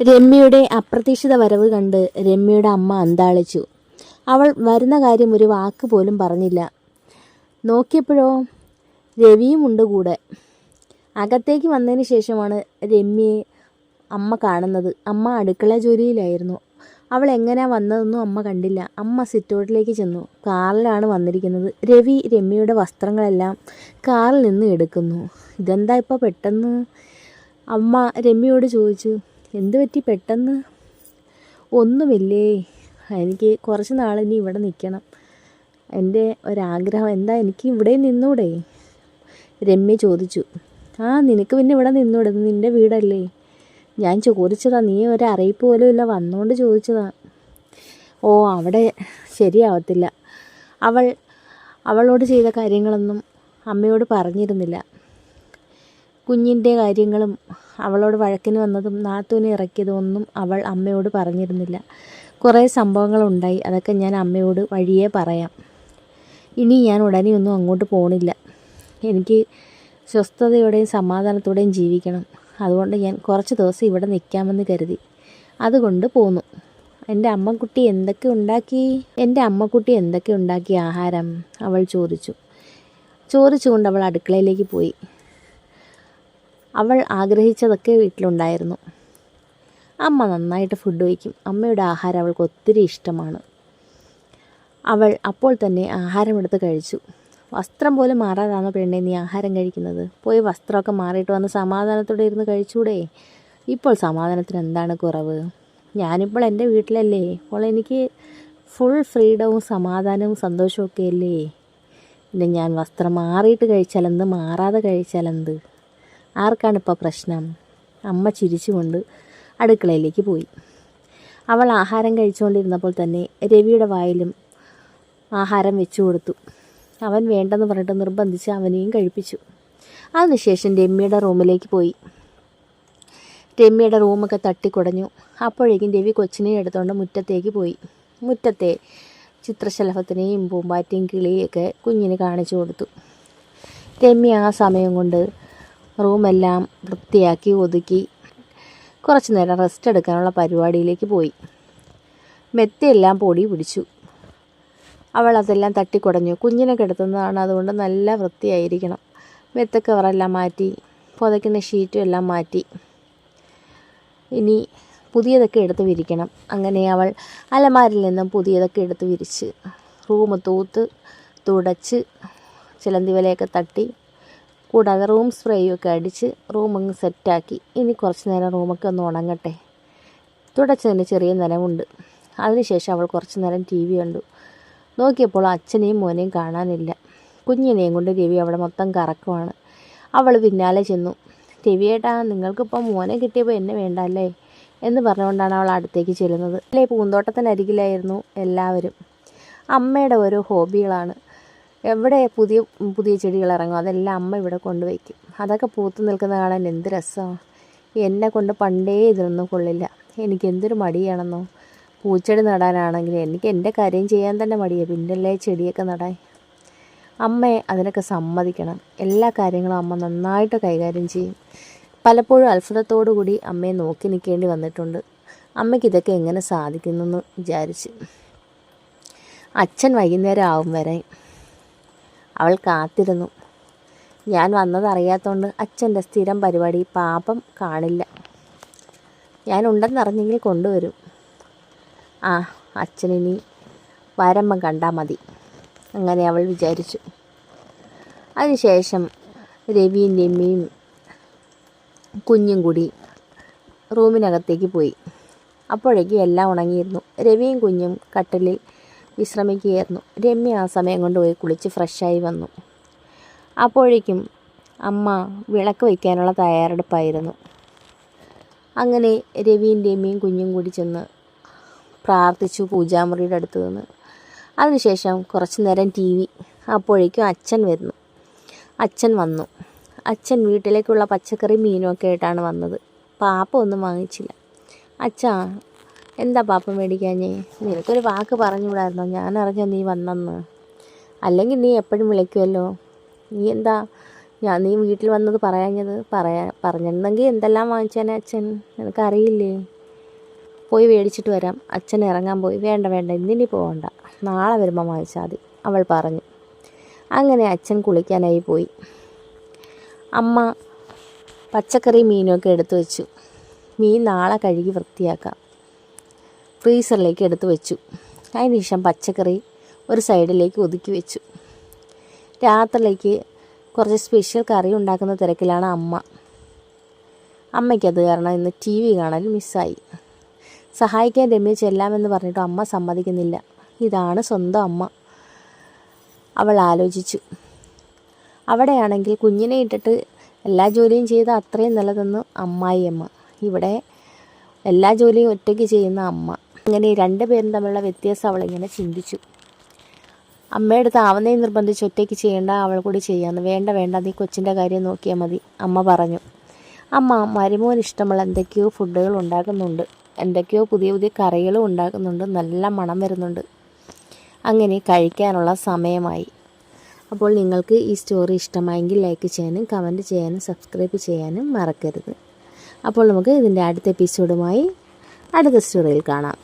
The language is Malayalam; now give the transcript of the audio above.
രമ്യയുടെ അപ്രതീക്ഷിത വരവ് കണ്ട് രമ്യയുടെ അമ്മ അന്താളിച്ചു. അവൾ വരുന്ന കാര്യം ഒരു വാക്ക് പോലും പറഞ്ഞില്ല. നോക്കിയപ്പോഴോ രവിയും ഉണ്ട് കൂടെ. അകത്തേക്ക് വന്നതിന് ശേഷമാണ് രമ്യയെ അമ്മ കാണുന്നത്. അമ്മ അടുക്കള ജോലിയിലായിരുന്നു. അവൾ എങ്ങനെയാ വന്നതെന്നും അമ്മ കണ്ടില്ല. അമ്മ സിറ്റൗട്ടിലേക്ക് ചെന്നു. കാറിലാണ് വന്നിരിക്കുന്നത്. രവി രമ്യയുടെ വസ്ത്രങ്ങളെല്ലാം കാറിൽ നിന്ന് എടുക്കുന്നു. ഇതെന്താ ഇപ്പോൾ പെട്ടെന്ന്? അമ്മ രമ്യയോട് ചോദിച്ചു. എന്തു പറ്റി പെട്ടെന്ന്? ഒന്നുമില്ലേ, എനിക്ക് കുറച്ച് നാളിനി ഇവിടെ നിൽക്കണം. എൻ്റെ ഒരാഗ്രഹം. എന്താ, എനിക്ക് ഇവിടെ നിന്നൂടെ? രമ്യ ചോദിച്ചു. നിനക്ക് പിന്നെ ഇവിടെ നിന്നൂടെ? നിൻ്റെ വീടല്ലേ? ഞാൻ ചോദിച്ചതാ, നീ ഒരറിയിപ്പ് പോലും ഇല്ല, വന്നുകൊണ്ട് ചോദിച്ചതാ. അവിടെ ശരിയാവത്തില്ല. അവളോട് ചെയ്ത കാര്യങ്ങളൊന്നും അമ്മയോട് പറഞ്ഞിരുന്നില്ല. കുഞ്ഞിൻ്റെ കാര്യങ്ങളും അവളോട് വഴക്കിന് വന്നതും നാത്തൂനെ ഇറക്കിയതും ഒന്നും അവൾ അമ്മയോട് പറഞ്ഞിരുന്നില്ല. കുറേ സംഭവങ്ങളുണ്ടായി. അതൊക്കെ ഞാൻ അമ്മയോട് വഴിയേ പറയാം. ഇനി ഞാൻ ഉടനെ ഒന്നും അങ്ങോട്ട് പോണില്ല. എനിക്ക് സ്വസ്ഥതയോടെയും സമാധാനത്തോടെയും ജീവിക്കണം. അതുകൊണ്ട് ഞാൻ കുറച്ച് ദിവസം ഇവിടെ നിൽക്കാമെന്ന് കരുതി. അതുകൊണ്ട് പോന്നു. എൻ്റെ അമ്മക്കുട്ടി എന്തൊക്കെ ഉണ്ടാക്കി ആഹാരം? അവൾ ചോദിച്ചുകൊണ്ട് അവൾ അടുക്കളയിലേക്ക് പോയി. അവൾ ആഗ്രഹിച്ചതൊക്കെ വീട്ടിലുണ്ടായിരുന്നു. അമ്മ നന്നായിട്ട് ഫുഡ് വയ്ക്കും. അമ്മയുടെ ആഹാരം അവൾക്ക് ഒത്തിരി ഇഷ്ടമാണ്. അവൾ അപ്പോൾ തന്നെ ആഹാരം എടുത്ത് കഴിച്ചു. വസ്ത്രം പോലും മാറാതാണോ പെണ്ണെ നീ ആഹാരം കഴിക്കുന്നത്? പോയി വസ്ത്രമൊക്കെ മാറിയിട്ട് വന്ന് സമാധാനത്തോടെ ഇരുന്ന് കഴിച്ചൂടെ? ഇപ്പോൾ സമാധാനത്തിന് എന്താണ് കുറവ്? ഞാനിപ്പോൾ എൻ്റെ വീട്ടിലല്ലേ. അപ്പോൾ എനിക്ക് ഫുൾ ഫ്രീഡവും സമാധാനവും സന്തോഷവും ഒക്കെ അല്ലേ. പിന്നെ ഞാൻ വസ്ത്രം മാറിയിട്ട് കഴിച്ചാലെന്ത്, മാറാതെ കഴിച്ചാലെന്ത്? ആർക്കാണിപ്പോൾ പ്രശ്നം? അമ്മ ചിരിച്ചുകൊണ്ട് അടുക്കളയിലേക്ക് പോയി. അവൾ ആഹാരം കഴിച്ചുകൊണ്ടിരുന്നപ്പോൾ തന്നെ രവിയുടെ വായിലും ആഹാരം വെച്ചു കൊടുത്തു. അവൻ വേണ്ടെന്ന് പറഞ്ഞിട്ട് നിർബന്ധിച്ച് അവനെയും കഴിപ്പിച്ചു. അതിനുശേഷം രമ്യയുടെ റൂമിലേക്ക് പോയി. രമ്യയുടെ റൂമൊക്കെ തട്ടിക്കുടഞ്ഞു. അപ്പോഴേക്കും രവി കൊച്ചിനെ എടുത്തുകൊണ്ട് മുറ്റത്തേക്ക് പോയി. മുറ്റത്തെ ചിത്രശലഭത്തിനെയും പൂമ്പാറ്റയും കിളിയൊക്കെ കുഞ്ഞിന് കാണിച്ചു കൊടുത്തു. രമ്യ ആ സമയം കൊണ്ട് റൂമെല്ലാം വൃത്തിയാക്കി ഒതുക്കി കുറച്ച് നേരം റെസ്റ്റ് എടുക്കാനുള്ള പരിപാടിയിലേക്ക് പോയി. മെത്തയെല്ലാം പൊടി പിടിച്ചു. അവൾ അതെല്ലാം തട്ടിക്കുടഞ്ഞു. കുഞ്ഞിനെ കിടത്തുന്നതാണ്, അതുകൊണ്ട് നല്ല വൃത്തിയായിരിക്കണം. മെത്ത കവറെല്ലാം മാറ്റി, പുതയ്ക്കുന്ന ഷീറ്റും എല്ലാം മാറ്റി. ഇനി പുതിയതൊക്കെ എടുത്ത് വിരിക്കണം. അങ്ങനെ അവൾ അലമാരിൽ നിന്നും പുതിയതൊക്കെ എടുത്ത് വിരിച്ച് റൂം തുടച്ച് ചിലന്തി വലയൊക്കെ തട്ടി, കൂടാതെ റൂം സ്പ്രേയും ഒക്കെ അടിച്ച് റൂമങ്ങ് സെറ്റാക്കി. ഇനി കുറച്ച് നേരം റൂമൊക്കെ ഒന്ന് ഉണങ്ങട്ടെ. തുടച്ചതിന് ചെറിയ നനവുണ്ട്. അതിനുശേഷം അവൾ കുറച്ച് നേരം TV കണ്ടു. നോക്കിയപ്പോൾ അച്ഛനെയും മോനെയും കാണാനില്ല. കുഞ്ഞിനെയും കൊണ്ട് രവി അവിടെ മൊത്തം കറക്കമാണ്. അവൾ പിന്നാലെ ചെന്നു. രവിയേട്ടാ, നിങ്ങൾക്കിപ്പോൾ മോനെ കിട്ടിയപ്പോൾ എന്നെ വേണ്ട അല്ലേ എന്ന് പറഞ്ഞുകൊണ്ടാണ് അവൾ അടുത്തേക്ക് ചെല്ലുന്നത്. അല്ലേ, പൂന്തോട്ടത്തിനരികിലായിരുന്നു എല്ലാവരും. അമ്മയുടെ ഓരോ ഹോബികളാണ്. എവിടെ പുതിയ പുതിയ ചെടികൾ ഇറങ്ങും അതെല്ലാം അമ്മ ഇവിടെ കൊണ്ടുവയ്ക്കും. അതൊക്കെ പൂത്ത് നിൽക്കുന്ന കാണാൻ എന്ത് രസമാണ്. എന്നെ കൊണ്ട് പണ്ടേ ഇതിനൊന്നും കൊള്ളില്ല. എനിക്ക് എന്തൊരു മടിയാണെന്നോ. പൂച്ചെടി നടാനാണെങ്കിൽ എനിക്ക് എൻ്റെ കാര്യം ചെയ്യാൻ തന്നെ മടിയാണ്, പിന്നല്ലേ ചെടിയൊക്കെ നടാൻ. അമ്മയെ അതിനൊക്കെ സമ്മതിക്കണം. എല്ലാ കാര്യങ്ങളും അമ്മ നന്നായിട്ട് കൈകാര്യം ചെയ്യും. പലപ്പോഴും അത്ഭുതത്തോടു കൂടി അമ്മയെ നോക്കി നിൽക്കേണ്ടി വന്നിട്ടുണ്ട്. അമ്മയ്ക്ക് ഇതൊക്കെ എങ്ങനെ സാധിക്കുന്നെന്ന് വിചാരിച്ച്. അച്ഛൻ വൈകുന്നേരം ആവും വരെ അവൾ കാത്തിരുന്നു. ഞാൻ വന്നതറിയാത്തതുകൊണ്ട് അച്ഛൻ്റെ സ്ഥിരം പരിപാടി പാപം കാണില്ല. ഞാനുണ്ടെന്നറിഞ്ഞെങ്കിൽ കൊണ്ടുവരും. അച്ഛനിനി വരമ്പം കണ്ടാൽ മതി, അങ്ങനെ അവൾ വിചാരിച്ചു. അതിനുശേഷം രവിയും രമ്യയും കുഞ്ഞും കൂടി റൂമിനകത്തേക്ക് പോയി. അപ്പോഴേക്കും എല്ലാം ഉണങ്ങിയിരുന്നു. രവിയും കുഞ്ഞും കട്ടിലിൽ വിശ്രമിക്കുകയായിരുന്നു. രമ്യ ആ സമയം കൊണ്ട് പോയി കുളിച്ച് ഫ്രഷായി വന്നു. അപ്പോഴേക്കും അമ്മ വിളക്ക് വയ്ക്കാനുള്ള തയ്യാറെടുപ്പായിരുന്നു. അങ്ങനെ രവിയും രമ്യയും കുഞ്ഞും കൂടി ചെന്ന് പ്രാർത്ഥിച്ചു പൂജാമുറിയുടെ അടുത്ത് നിന്ന്. അതിനുശേഷം കുറച്ച് നേരം TV. അപ്പോഴേക്കും അച്ഛൻ വന്നു. അച്ഛൻ വീട്ടിലേക്കുള്ള പച്ചക്കറി മീനുമൊക്കെ ആയിട്ടാണ് വന്നത്. പാപ്പ ഒന്നും വാങ്ങിച്ചില്ല. അച്ഛാ, എന്താ പാപ്പ മേടിക്കാഞ്ഞേ? നിനക്കൊരു വാക്ക് പറഞ്ഞുകൂടായിരുന്നോ? ഞാൻ അറിഞ്ഞോ നീ വന്നെന്ന്. അല്ലെങ്കിൽ നീ എപ്പോഴും വിളിക്കുമല്ലോ. നീ വീട്ടിൽ വന്നത് പറയാഞ്ഞത്? പറഞ്ഞിരുന്നെങ്കിൽ എന്തെല്ലാം വാങ്ങിച്ചേനെ അച്ഛൻ, നിനക്കറിയില്ലേ? പോയി മേടിച്ചിട്ട് വരാം. അച്ഛൻ ഇറങ്ങാൻ പോയി. വേണ്ട വേണ്ട, ഇന്നിനി പോകണ്ട, നാളെ വരുമ്പോൾ വാങ്ങിച്ചാൽ മതി, അവൾ പറഞ്ഞു. അങ്ങനെ അച്ഛൻ കുളിക്കാനായി പോയി. അമ്മ പച്ചക്കറി മീനുമൊക്കെ എടുത്തു വെച്ചു. മീൻ നാളെ കഴുകി വൃത്തിയാക്കാം. ഫ്രീസറിലേക്ക് എടുത്തു വെച്ചു. അതിനുശേഷം പച്ചക്കറി ഒരു സൈഡിലേക്ക് ഒതുക്കി വെച്ചു. രാത്രിയിലേക്ക് കുറച്ച് സ്പെഷ്യൽ കറി ഉണ്ടാക്കുന്ന തിരക്കിലാണ് അമ്മ. അമ്മയ്ക്കത് കാരണം ഇന്ന് TV കാണാൻ മിസ്സായി. സഹായിക്കാൻ രമ്യ ചെല്ലാമെന്ന് പറഞ്ഞിട്ട് അമ്മ സമ്മതിക്കുന്നില്ല. ഇതാണ് സ്വന്തം അമ്മ, അവൾ ആലോചിച്ചു. അവിടെയാണെങ്കിൽ കുഞ്ഞിനെ ഇട്ടിട്ട് എല്ലാ ജോലിയും ചെയ്ത അത്രയും നല്ലതെന്ന് അമ്മായിയമ്മ. ഇവിടെ എല്ലാ ജോലിയും ഒറ്റയ്ക്ക് ചെയ്യുന്ന അമ്മ. അങ്ങനെ രണ്ടുപേരും തമ്മിലുള്ള വ്യത്യാസം അവളിങ്ങനെ ചിന്തിച്ചു. അമ്മയെടുത്ത് ആവുന്നേ നിർബന്ധിച്ച് ഒറ്റയ്ക്ക് ചെയ്യേണ്ട, അവൾ കൂടി ചെയ്യാമെന്ന്. വേണ്ട വേണ്ട, നീ കൊച്ചിൻ്റെ കാര്യം നോക്കിയാൽ മതി, അമ്മ പറഞ്ഞു. അമ്മ മരുമോന് ഇഷ്ടമുള്ള എന്തൊക്കെയോ ഫുഡുകൾ ഉണ്ടാക്കുന്നുണ്ട്, എന്തൊക്കെയോ പുതിയ പുതിയ കറികളും ഉണ്ടാക്കുന്നുണ്ട്, നല്ല മണം വരുന്നുണ്ട്. അങ്ങനെ കഴിക്കാനുള്ള സമയമായി. അപ്പോൾ നിങ്ങൾക്ക് ഈ സ്റ്റോറി ഇഷ്ടമായെങ്കിൽ ലൈക്ക് ചെയ്യാനും കമൻറ്റ് ചെയ്യാനും സബ്സ്ക്രൈബ് ചെയ്യാനും മറക്കരുത്. അപ്പോൾ നമുക്ക് ഇതിൻ്റെ അടുത്ത എപ്പിസോഡുമായി അടുത്ത സ്റ്റോറിയിൽ കാണാം.